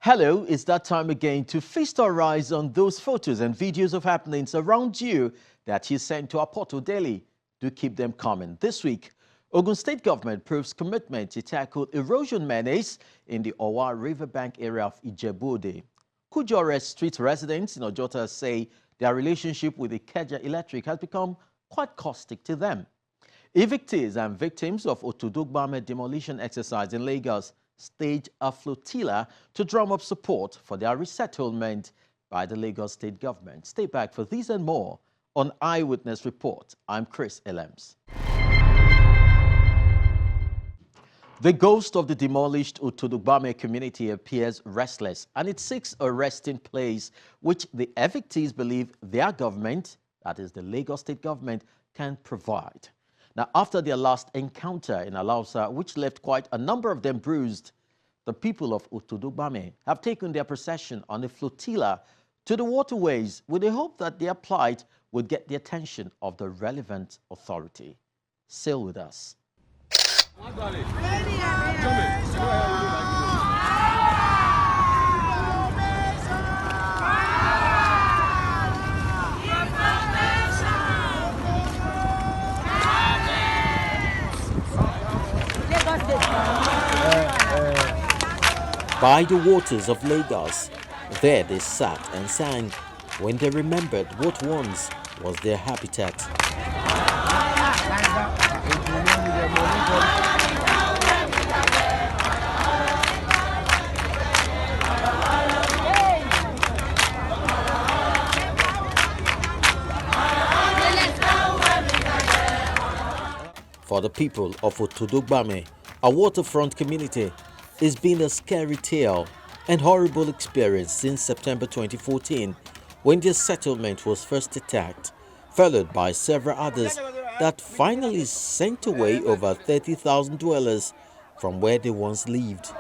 Hello, it's that time again to feast our eyes on those photos and videos of happenings around you that you sent to our portal daily. Do keep them coming. This week, Ogun State government proves commitment to tackle erosion menace in the Owa riverbank area of Ijebu-Ode. Kujore Street residents in Ojota say their relationship with the Ikeja Electric has become quite caustic to them. Evictees and victims of Otodo Gbame demolition exercise in Lagos staged a flotilla to drum up support for their resettlement by the Lagos state government. Stay back for these and more on Eyewitness Report. I'm Chris Elems. The ghost of the demolished Otodo Gbame community appears restless, and it seeks a resting place which the evictees believe their government, that is the Lagos state government, can provide. Now, after their last encounter in Alausa, which left quite a number of them bruised, the people of Otodo Gbame have taken their procession on a flotilla to the waterways with the hope that their plight would get the attention of the relevant authority. Sail with us. By the waters of Lagos, there they sat and sang when they remembered what once was their habitat. For the people of Otodo Gbame, a waterfront community, it's been a scary tale and horrible experience since September 2014, when their settlement was first attacked, followed by several others that finally sent away over 30,000 dwellers from where they once lived.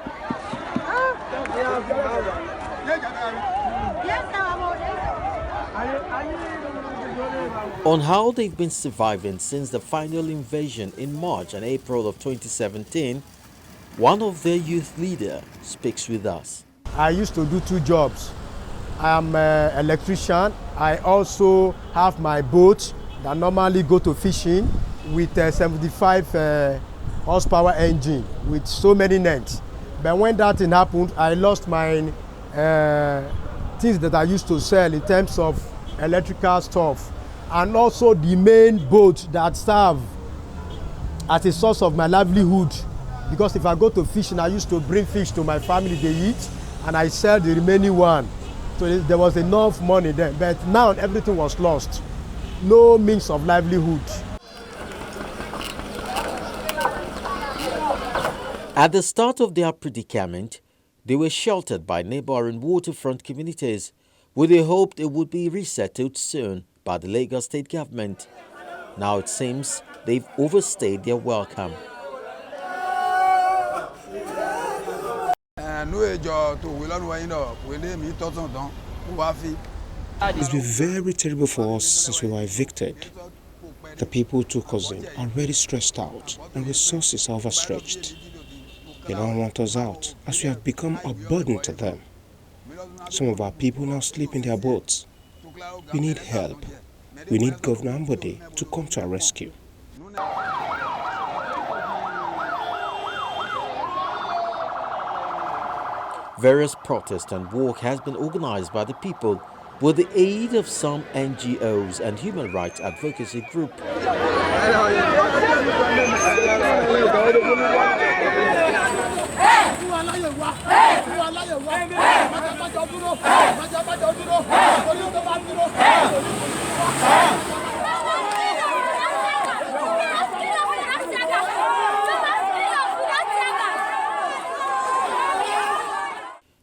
On how they've been surviving since the final invasion in March and April of 2017, one of their youth leaders speaks with us. I used to do two jobs. I am an electrician. I also have my boat that normally go to fishing with a 75 horsepower engine with so many nets. But when that thing happened, I lost my things that I used to sell in terms of electrical stuff, and also the main boat that serve as a source of my livelihood. Because if I go to fishing, I used to bring fish to my family, they eat, and I sell the remaining one. So there was enough money then. But now everything was lost. No means of livelihood. At the start of their predicament, they were sheltered by neighboring waterfront communities with the hope they would be resettled soon by the Lagos state government. Now it seems they've overstayed their welcome. It's been very terrible for us since we were evicted. The people who took us in are really stressed out and resources are overstretched. They don't want us out as we have become a burden to them. Some of our people now sleep in their boats. We need help. We need Governor Ambode to come to our rescue. Various protests and walk has been organized by the people with the aid of some NGOs and human rights advocacy group.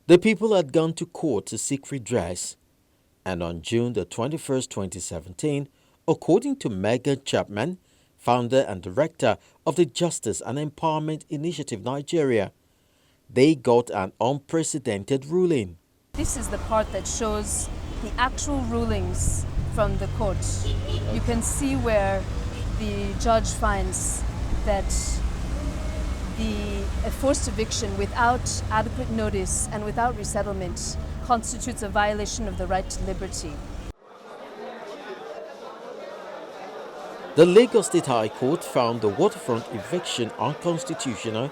The people had gone to court to seek redress, and on June the 21st, 2017, according to Megan Chapman, founder and director of the Justice and Empowerment Initiative Nigeria, they got an unprecedented ruling. This is the part that shows the actual rulings from the court. You can see where the judge finds that a forced eviction without adequate notice and without resettlement constitutes a violation of the right to liberty. The Lagos State High Court found the waterfront eviction unconstitutional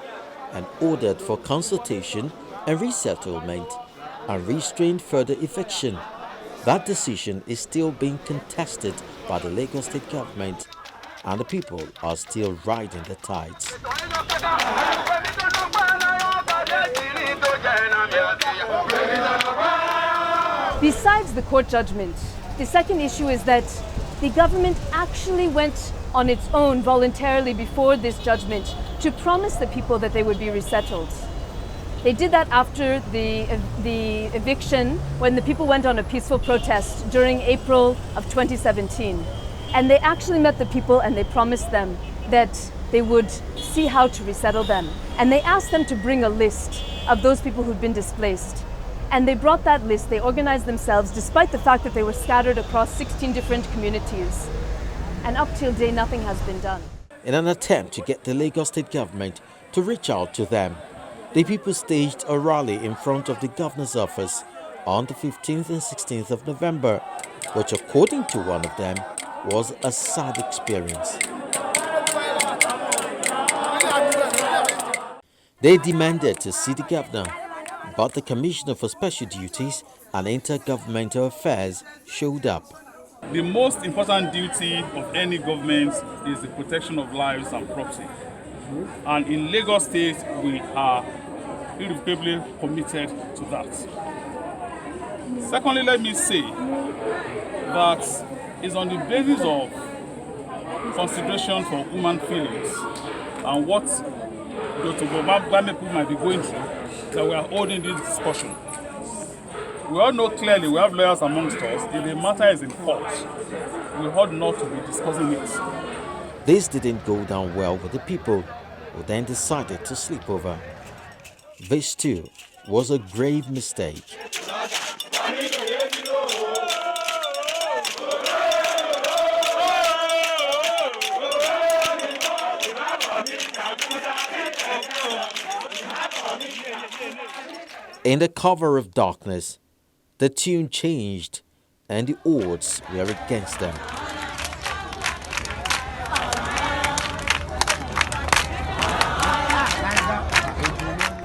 and ordered for consultation and resettlement and restrained further eviction. That decision is still being contested by the Lagos State government, and the people are still riding the tides. Besides the court judgment, the second issue is that the government actually went on its own voluntarily before this judgment to promise the people that they would be resettled. They did that after the eviction, when the people went on a peaceful protest during April of 2017. And they actually met the people and they promised them that they would see how to resettle them. And they asked them to bring a list of those people who'd been displaced. And they brought that list. They organized themselves despite the fact that they were scattered across 16 different communities. And up till today, nothing has been done. In an attempt to get the Lagos State government to reach out to them, the people staged a rally in front of the governor's office on the 15th and 16th of November, which, according to one of them, was a sad experience. They demanded to see the governor, but the Commissioner for Special Duties and Intergovernmental Affairs showed up. The most important duty of any government is the protection of lives and property. And in Lagos State, we are irrevocably committed to that. Secondly, let me say that it's on the basis of consideration for human feelings and what the Otodo Gbame people might be going through that we are holding this discussion. We all know clearly, we have lawyers amongst us, if the matter is in court, we ought not to be discussing it. This didn't go down well with the people, who then decided to sleep over. This too was a grave mistake. In the cover of darkness, the tune changed and the odds were against them.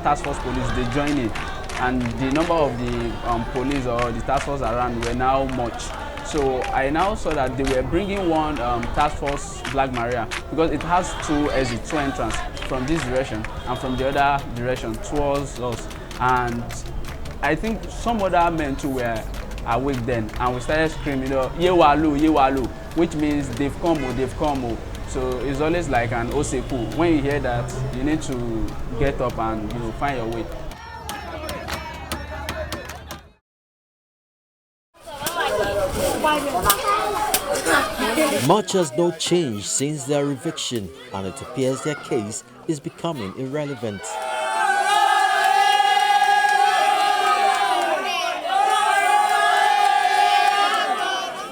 Task force police, they joined it, and the number of the police or the task force around were now much. So I now saw that they were bringing one task force Black Maria, because it has two exits, two entrances from this direction and from the other direction towards us. And I think some other men too were awake then, and we started screaming, Yewalu, Yewalu, which means they've come, they've come. So it's always like an oseku. When you hear that, you need to get up and find your way. Much has not changed since their eviction, and it appears their case is becoming irrelevant.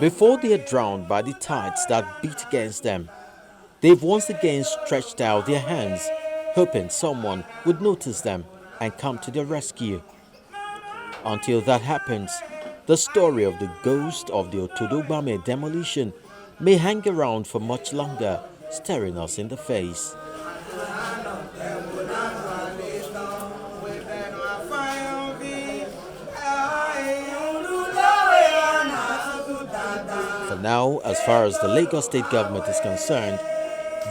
Before they are drowned by the tides that beat against them, they've once again stretched out their hands, hoping someone would notice them and come to their rescue. Until that happens, the story of the ghost of the Otodo Gbame demolition may hang around for much longer, staring us in the face. For now, as far as the Lagos State government is concerned,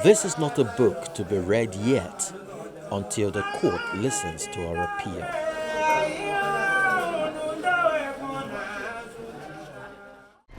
this is not a book to be read yet until the court listens to our appeal.